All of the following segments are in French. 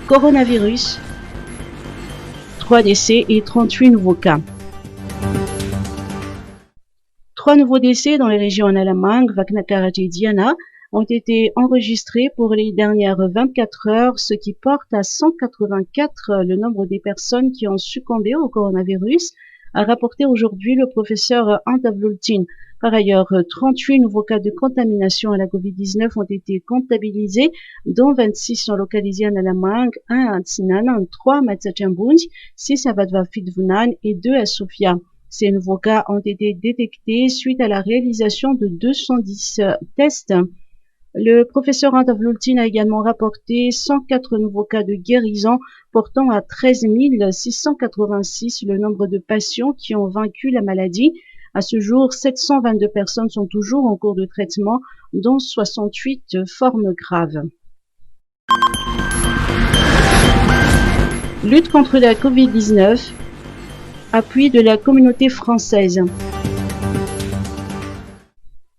Coronavirus, 3 décès et 38 nouveaux cas. 3 nouveaux décès dans les régions Analamang, Vaknakara et Diana ont été enregistrés pour les dernières 24 heures, ce qui porte à 184 le nombre des personnes qui ont succombé au coronavirus, a rapporté aujourd'hui le professeur Antavlultin. Par ailleurs, 38 nouveaux cas de contamination à la COVID-19 ont été comptabilisés, dont 26 sont localisés à Analamang, 1 à Tsinan, 3 à Matsachambunj, 6 à Vadvafidvunan et 2 à Sofia. Ces nouveaux cas ont été détectés suite à la réalisation de 210 tests. Le professeur Antavlultin a également rapporté 104 nouveaux cas de guérison, portant à 13 686 le nombre de patients qui ont vaincu la maladie. À ce jour, 722 personnes sont toujours en cours de traitement, dont 68 formes graves. Lutte contre la COVID-19, appui de la communauté française.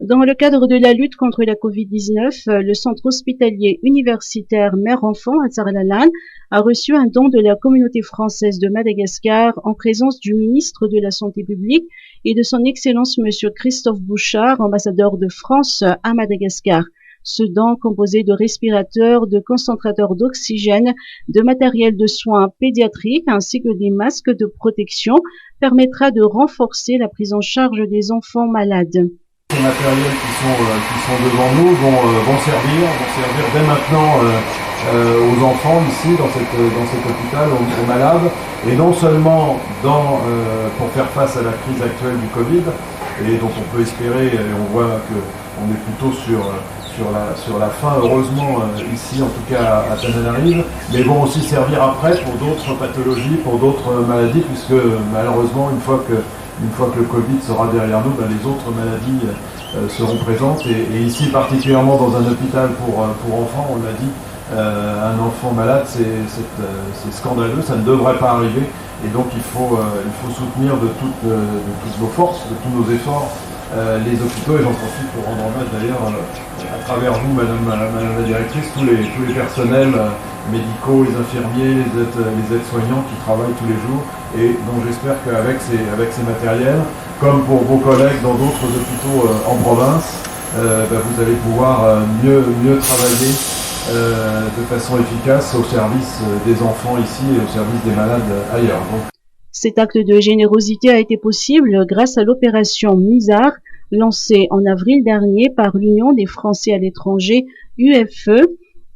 Dans le cadre de la lutte contre la COVID-19, le centre hospitalier universitaire Mère-Enfant à Tsarlalan a reçu un don de la communauté française de Madagascar en présence du ministre de la Santé publique et de son Excellence Monsieur Christophe Bouchard, ambassadeur de France à Madagascar. Ce don, composé de respirateurs, de concentrateurs d'oxygène, de matériel de soins pédiatriques ainsi que des masques de protection, permettra de renforcer la prise en charge des enfants malades. Ces matériels qui sont devant nous vont servir dès maintenant aux enfants ici dans cet hôpital, aux malades, et non seulement pour faire face à la crise actuelle du Covid, et dont on peut espérer, et on voit qu'on est plutôt sur la fin, heureusement, ici en tout cas à Tananarive, mais vont aussi servir après pour d'autres pathologies, pour d'autres maladies, puisque malheureusement, une fois que le Covid sera derrière nous, les autres maladies seront présentes. Et ici, particulièrement dans un hôpital pour enfants, on l'a dit, un enfant malade, c'est scandaleux, ça ne devrait pas arriver. Et donc il faut soutenir de toutes nos forces, de tous nos efforts, les hôpitaux. Et j'en profite pour rendre hommage d'ailleurs, à travers vous, Madame la Directrice, tous les personnels médicaux, les infirmiers, les aides-soignants qui travaillent tous les jours et dont j'espère qu'avec ces matériels, comme pour vos collègues dans d'autres hôpitaux en province, vous allez pouvoir mieux travailler de façon efficace au service des enfants ici et au service des malades ailleurs. Donc, cet acte de générosité a été possible grâce à l'opération Misar, lancée en avril dernier par l'Union des Français à l'étranger, UFE,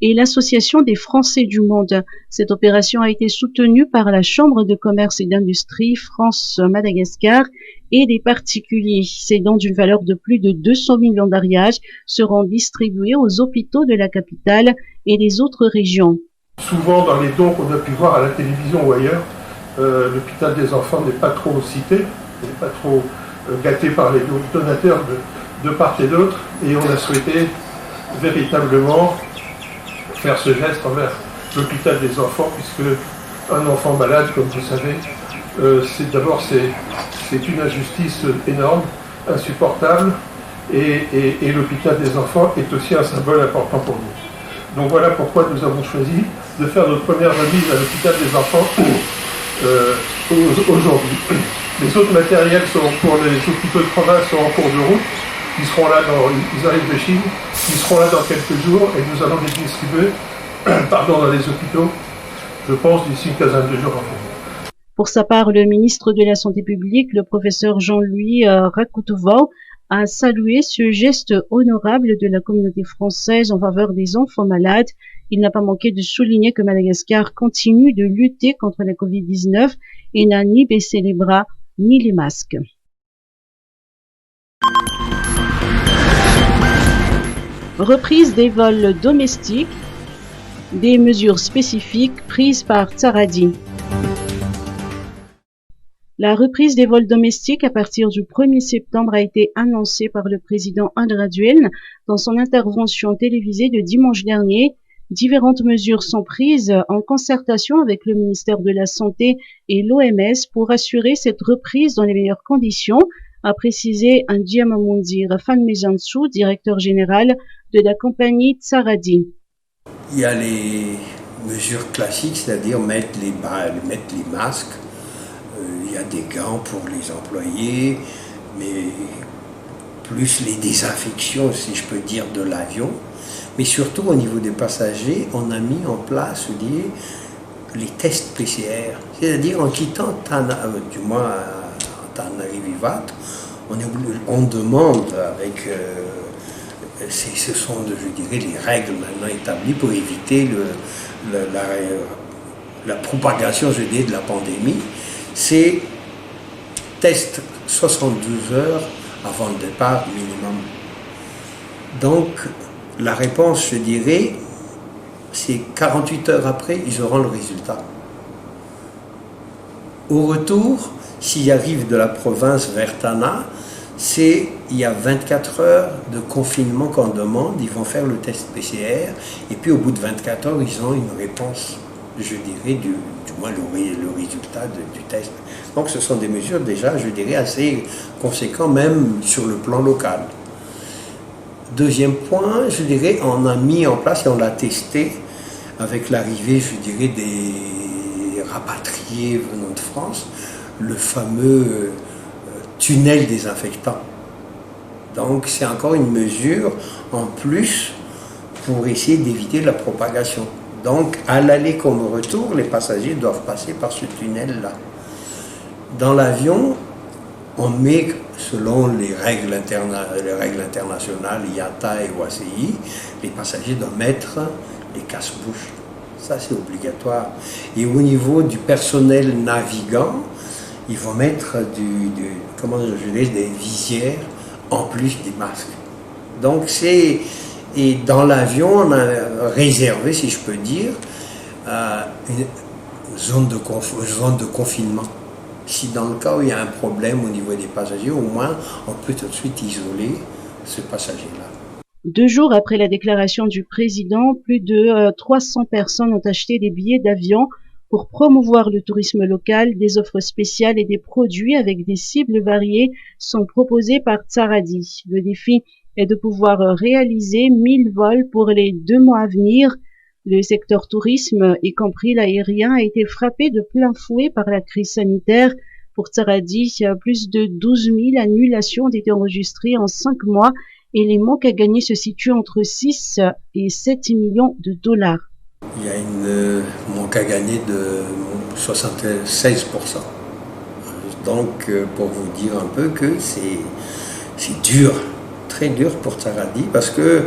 et l'Association des Français du Monde. Cette opération a été soutenue par la Chambre de commerce et d'industrie France-Madagascar et des particuliers. Ces dons d'une valeur de plus de 200 millions d'ariages seront distribués aux hôpitaux de la capitale et des autres régions. Souvent, dans les dons qu'on a pu voir à la télévision ou ailleurs, l'hôpital des enfants n'est pas trop cité, n'est pas trop gâté par les donateurs de part et d'autre, et on a souhaité véritablement faire ce geste envers l'hôpital des enfants, puisque un enfant malade, comme vous savez, c'est une injustice énorme, insupportable, et l'hôpital des enfants est aussi un symbole important pour nous. Donc voilà pourquoi nous avons choisi de faire notre première remise à l'hôpital des enfants aujourd'hui. Les autres matériels pour les hôpitaux de province sont en cours de route. Ils arrivent de Chine, ils seront là dans quelques jours et nous allons les distribuer dans les hôpitaux, je pense, d'ici une quinzaine de jours. Pour sa part, le ministre de la Santé publique, le professeur Jean-Louis Rakoutouvou, a salué ce geste honorable de la communauté française en faveur des enfants malades. Il n'a pas manqué de souligner que Madagascar continue de lutter contre la COVID-19 et n'a ni baissé les bras ni les masques. Reprise des vols domestiques, des mesures spécifiques prises par Tsaradi. La reprise des vols domestiques à partir du 1er septembre a été annoncée par le président Andraduel dans son intervention télévisée de dimanche dernier. Différentes mesures sont prises en concertation avec le ministère de la Santé et l'OMS pour assurer cette reprise dans les meilleures conditions, a précisé Ndiamamundi Fanmejansu, directeur général de la compagnie Tsaradi. Il y a les mesures classiques, c'est-à-dire mettre les masques. Il y a des gants pour les employés, mais plus les désinfections, si je peux dire, de l'avion. Mais surtout au niveau des passagers, on a mis en place les tests PCR. C'est-à-dire en quittant du moins Tanarivivat, on demande avec... ce sont, je dirais, les règles maintenant établies pour éviter la propagation, je dirais, de la pandémie. C'est test 72 heures avant le départ minimum. Donc, la réponse, je dirais, c'est 48 heures après, ils auront le résultat. Au retour, s'ils arrivent de la province vers Tana, il y a 24 heures de confinement qu'on demande, ils vont faire le test PCR, et puis au bout de 24 heures, ils ont une réponse, je dirais, du moins le résultat du test. Donc ce sont des mesures déjà, je dirais, assez conséquentes, même sur le plan local. Deuxième point, je dirais, on a mis en place et on l'a testé avec l'arrivée, je dirais, des rapatriés venant de France, le fameux tunnel désinfectant. Donc c'est encore une mesure en plus pour essayer d'éviter la propagation. Donc à l'aller comme au retour, les passagers doivent passer par ce tunnel-là. Dans l'avion, on met, selon les règles internationales, IATA et OACI, les passagers doivent mettre les casse-bouches. Ça c'est obligatoire. Et au niveau du personnel navigant, ils vont mettre des visières en plus des masques. Donc et dans l'avion, on a réservé, si je peux dire, une zone de confinement. Si dans le cas où il y a un problème au niveau des passagers, au moins on peut tout de suite isoler ce passager-là. 2 jours après la déclaration du président, plus de 300 personnes ont acheté des billets d'avion pour promouvoir le tourisme local. Des offres spéciales et des produits avec des cibles variées sont proposés par Tsaradi. Le défi est de pouvoir réaliser 1000 vols pour les 2 mois à venir. Le secteur tourisme, y compris l'aérien, a été frappé de plein fouet par la crise sanitaire. Pour Tsaradi, plus de 12 000 annulations ont été enregistrées en 5 mois et les manques à gagner se situent entre 6 et 7 millions de dollars. Il y a une manque à gagner de 76%. Donc, pour vous dire un peu que c'est dur, très dur pour Tsaradi, parce que,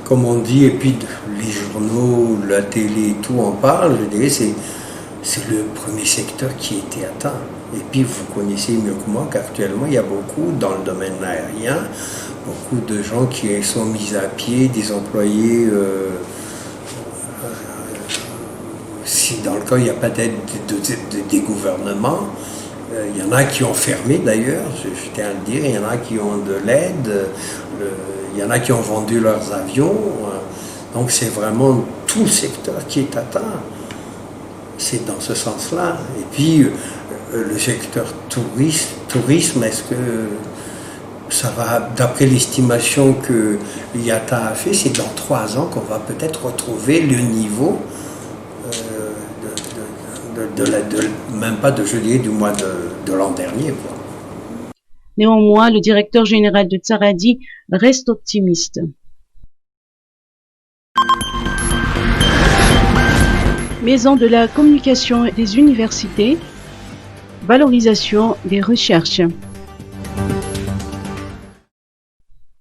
comme on dit, et puis les journaux, la télé, tout en parle, je dirais, c'est le premier secteur qui a été atteint. Et puis, vous connaissez mieux que moi qu'actuellement, il y a beaucoup, dans le domaine aérien, beaucoup de gens qui sont mis à pied, des employés... si dans le cas il n'y a pas d'aide des gouvernements, il y en a qui ont fermé d'ailleurs, je tiens à le dire, il y en a qui ont de l'aide, il y en a qui ont vendu leurs avions, donc c'est vraiment tout le secteur qui est atteint, c'est dans ce sens-là. Et puis le secteur tourisme, est-ce que ça va, d'après l'estimation que l'IATA a fait, c'est dans 3 ans qu'on va peut-être retrouver le niveau même pas de jeudi, du mois de l'an dernier, quoi. Néanmoins, le directeur général de Tsaradi reste optimiste. Maison de la communication des universités, valorisation des recherches.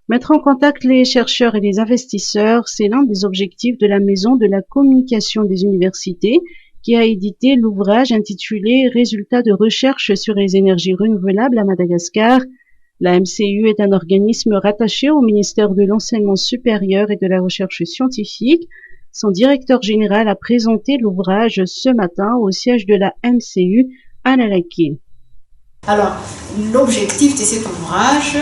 Mettre en contact les chercheurs et les investisseurs, c'est l'un des objectifs de la Maison de la communication des universités, qui a édité l'ouvrage intitulé « Résultats de recherche sur les énergies renouvelables à Madagascar ». La MCU est un organisme rattaché au ministère de l'Enseignement supérieur et de la Recherche scientifique. Son directeur général a présenté l'ouvrage ce matin au siège de la MCU à Nalaké. Alors, l'objectif de cet ouvrage,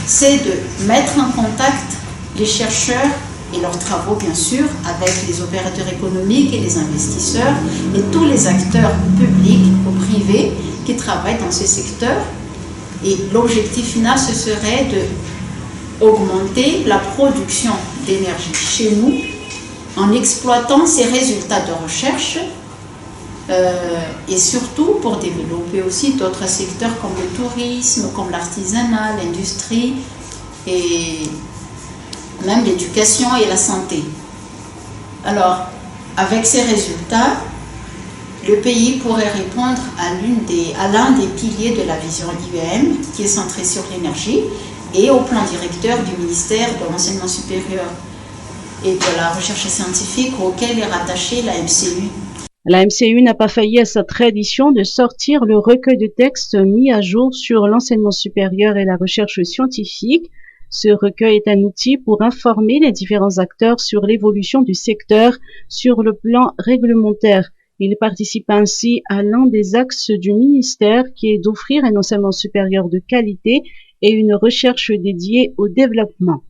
c'est de mettre en contact les chercheurs et leurs travaux, bien sûr, avec les opérateurs économiques et les investisseurs et tous les acteurs publics ou privés qui travaillent dans ce secteur. Et l'objectif final, ce serait d'augmenter la production d'énergie chez nous en exploitant ces résultats de recherche et surtout pour développer aussi d'autres secteurs comme le tourisme, comme l'artisanat, l'industrie et même l'éducation et la santé. Alors, avec ces résultats, le pays pourrait répondre à l'un des piliers de la vision IEM, qui est centré sur l'énergie, et au plan directeur du ministère de l'Enseignement supérieur et de la Recherche scientifique auquel est rattachée la MCU. La MCU n'a pas failli à sa tradition de sortir le recueil de textes mis à jour sur l'enseignement supérieur et la recherche scientifique. Ce recueil est un outil pour informer les différents acteurs sur l'évolution du secteur sur le plan réglementaire. Il participe ainsi à l'un des axes du ministère qui est d'offrir un enseignement supérieur de qualité et une recherche dédiée au développement.